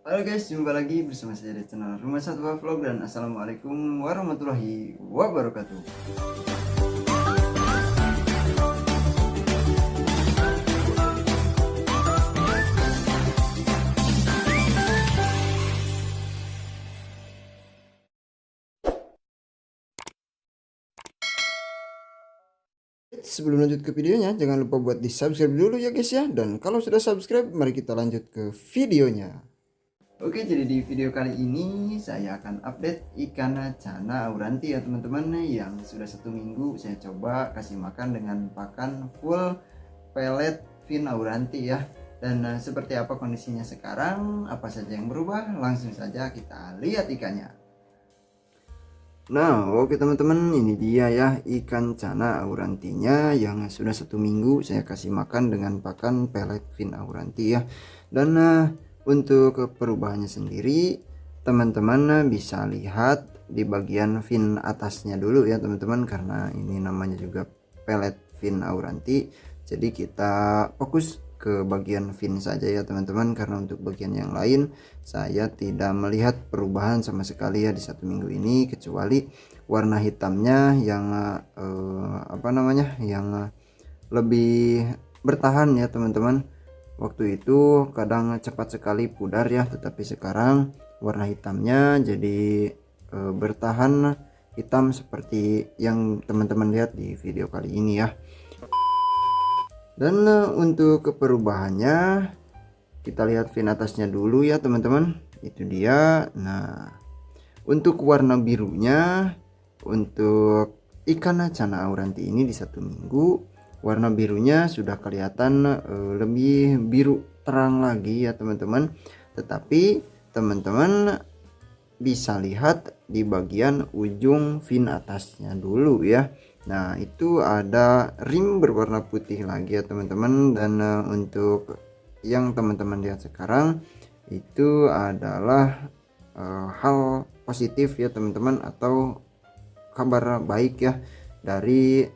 Halo guys, jumpa lagi bersama saya di channel Rumah Satwa Vlog dan Assalamualaikum warahmatullahi wabarakatuh. Sebelum lanjut ke videonya, jangan lupa buat di subscribe dulu ya guys ya. Dan kalau sudah subscribe, mari kita lanjut ke videonya. Oke, jadi di video kali ini saya akan update ikan cana auranti ya teman-teman, yang sudah 1 minggu saya coba kasih makan dengan pakan full pelet fin auranti ya. Dan seperti apa kondisinya sekarang, apa saja yang berubah, langsung saja kita lihat ikannya. Nah, oke teman-teman, ini dia ya ikan cana aurantinya yang sudah 1 minggu saya kasih makan dengan pakan pelet fin auranti ya. Dan untuk perubahannya sendiri, teman-teman bisa lihat di bagian fin atasnya dulu ya teman-teman, karena ini namanya juga pelet fin auranti. Jadi kita fokus ke bagian fin saja ya teman-teman, karena untuk bagian yang lain saya tidak melihat perubahan sama sekali ya di 1 minggu ini, kecuali warna hitamnya yang yang lebih bertahan ya teman-teman. Waktu itu kadang cepat sekali pudar ya, tetapi sekarang warna hitamnya jadi bertahan hitam seperti yang teman-teman lihat di video kali ini ya. Dan untuk perubahannya kita lihat fin atasnya dulu ya teman-teman, itu dia. Nah, untuk warna birunya, untuk ikan cana auranti ini di 1 minggu warna birunya sudah kelihatan lebih biru terang lagi ya teman-teman. Tetapi teman-teman bisa lihat di bagian ujung fin atasnya dulu ya. Nah, itu ada rim berwarna putih lagi ya teman-teman. Dan untuk yang teman-teman lihat sekarang itu adalah hal positif ya teman-teman, atau kabar baik ya dari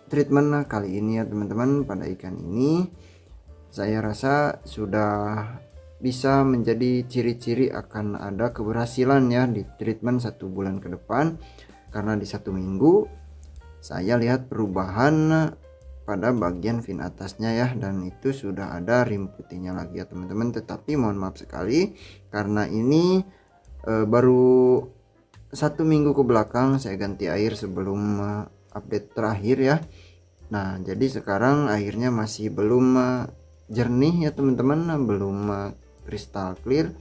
treatment kali ini ya teman-teman. Pada ikan ini saya rasa sudah bisa menjadi ciri-ciri akan ada keberhasilan ya di treatment 1 bulan ke depan, karena di 1 minggu saya lihat perubahan pada bagian fin atasnya ya, dan itu sudah ada rim putihnya lagi ya teman-teman. Tetapi mohon maaf sekali, karena ini baru 1 minggu ke belakang saya ganti air sebelum update terakhir ya. Nah, jadi sekarang airnya masih belum jernih ya teman-teman, belum kristal clear.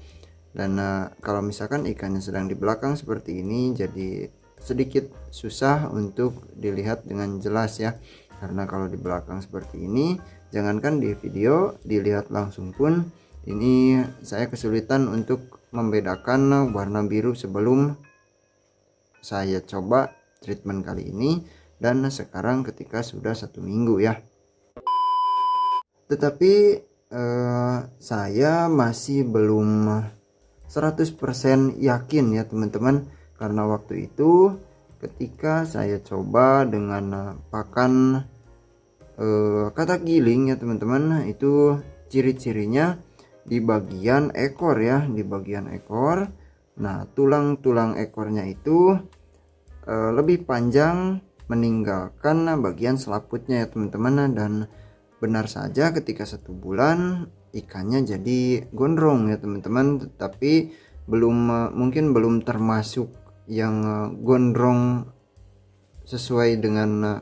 Dan kalau misalkan ikannya sedang di belakang seperti ini, jadi sedikit susah untuk dilihat dengan jelas ya, karena kalau di belakang seperti ini, jangankan di video, dilihat langsung pun ini saya kesulitan untuk membedakan warna biru sebelum saya coba treatment kali ini dan sekarang ketika sudah 1 minggu ya. Tetapi saya masih belum 100% yakin ya teman-teman, karena waktu itu ketika saya coba dengan pakan katak giling ya teman-teman, itu ciri-cirinya di bagian ekor ya, di bagian ekor. Nah, tulang-tulang ekornya itu lebih panjang meninggalkan bagian selaputnya ya teman-teman. Dan benar saja ketika 1 bulan ikannya jadi gondrong ya teman-teman, tetapi mungkin belum termasuk yang gondrong sesuai dengan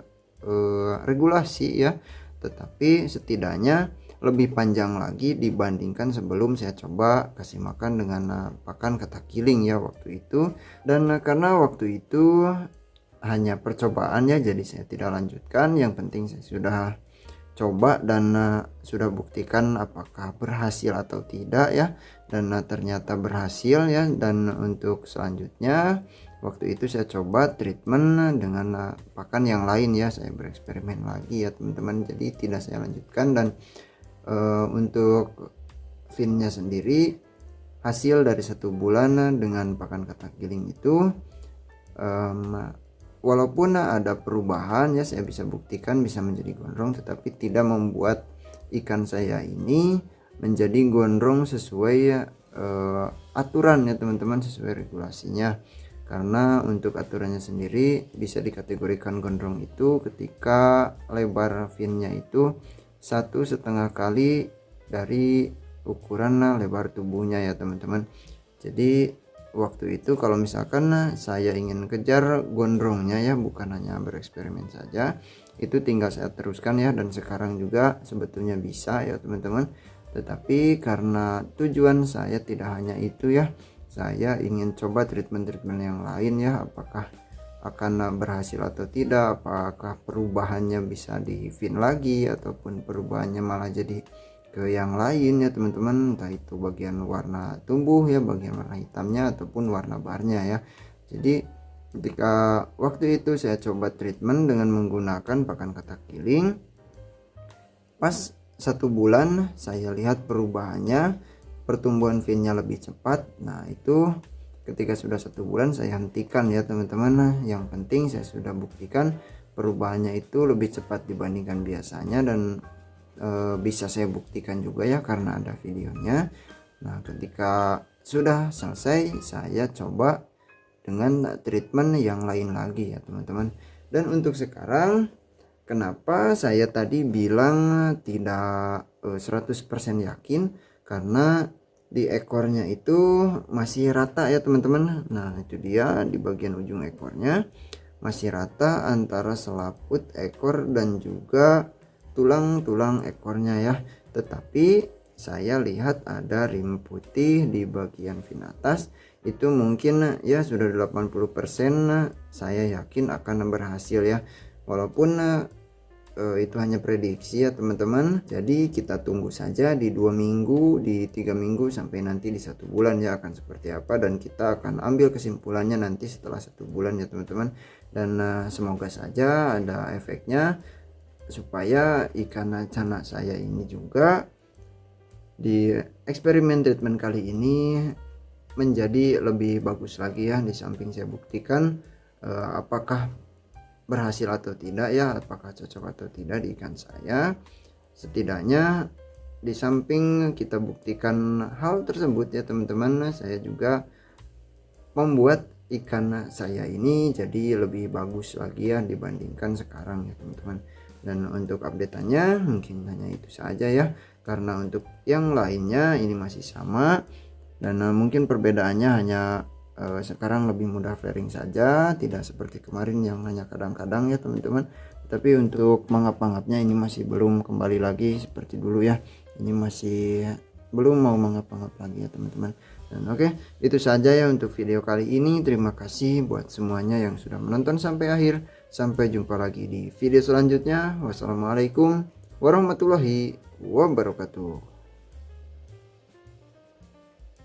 regulasi ya, tetapi setidaknya lebih panjang lagi dibandingkan sebelum saya coba kasih makan dengan pakan katak giling ya waktu itu. Dan karena waktu itu hanya percobaan ya, jadi saya tidak lanjutkan. Yang penting saya sudah coba dan sudah buktikan apakah berhasil atau tidak ya. Dan ternyata berhasil ya. Dan untuk selanjutnya waktu itu saya coba treatment dengan pakan yang lain ya, saya bereksperimen lagi ya teman-teman, jadi tidak saya lanjutkan. Dan untuk finnya sendiri, hasil dari 1 bulan dengan pakan katak giling itu walaupun ada perubahan ya, saya bisa buktikan bisa menjadi gondrong, tetapi tidak membuat ikan saya ini menjadi gondrong sesuai aturan ya teman-teman, sesuai regulasinya. Karena untuk aturannya sendiri bisa dikategorikan gondrong itu ketika lebar finnya itu 1,5 kali dari ukuran lebar tubuhnya ya teman-teman. Jadi waktu itu kalau misalkan saya ingin kejar gondrongnya ya, bukan hanya bereksperimen saja, itu tinggal saya teruskan ya, dan sekarang juga sebetulnya bisa ya teman-teman. Tetapi karena tujuan saya tidak hanya itu ya, saya ingin coba treatment-treatment yang lain ya, apakah akan berhasil atau tidak, apakah perubahannya bisa di fin lagi ataupun perubahannya malah jadi ke yang lain ya teman-teman, entah itu bagian warna tumbuh ya, bagian warna hitamnya ataupun warna barnya ya. Jadi ketika waktu itu saya coba treatment dengan menggunakan pakan katak giling, pas 1 bulan saya lihat perubahannya, pertumbuhan finnya lebih cepat. Nah itu ketika sudah 1 bulan saya hentikan ya teman-teman. Yang penting saya sudah buktikan perubahannya itu lebih cepat dibandingkan biasanya, dan bisa saya buktikan juga ya karena ada videonya. Nah ketika sudah selesai saya coba dengan treatment yang lain lagi ya teman-teman. Dan untuk sekarang, kenapa saya tadi bilang tidak 100% yakin, karena di ekornya itu masih rata ya teman-teman. Nah itu dia, di bagian ujung ekornya masih rata antara selaput ekor dan juga tulang-tulang ekornya ya. Tetapi saya lihat ada rim putih di bagian fin atas, itu mungkin ya sudah 80% saya yakin akan berhasil ya. Walaupun itu hanya prediksi ya teman-teman. Jadi kita tunggu saja di 2 minggu, di 3 minggu, sampai nanti di 1 bulan ya akan seperti apa, dan kita akan ambil kesimpulannya nanti setelah 1 bulan ya teman-teman. Dan semoga saja ada efeknya supaya ikan cana saya ini juga di eksperimen treatment kali ini menjadi lebih bagus lagi ya. Di samping saya buktikan apakah berhasil atau tidak ya, apakah cocok atau tidak di ikan saya, setidaknya di samping kita buktikan hal tersebut ya teman-teman, saya juga membuat ikan saya ini jadi lebih bagus lagi ya dibandingkan sekarang ya teman-teman. Dan untuk update-nya mungkin hanya itu saja ya, karena untuk yang lainnya ini masih sama, dan mungkin perbedaannya hanya sekarang lebih mudah flaring saja, tidak seperti kemarin yang hanya kadang-kadang ya teman-teman. Tapi untuk mangap-mangapnya ini masih belum kembali lagi seperti dulu ya, ini masih belum mau mangap-mangap lagi ya teman-teman. Dan oke, itu saja ya untuk video kali ini. Terima kasih buat semuanya yang sudah menonton sampai akhir. Sampai jumpa lagi di video selanjutnya. Wassalamualaikum warahmatullahi wabarakatuh.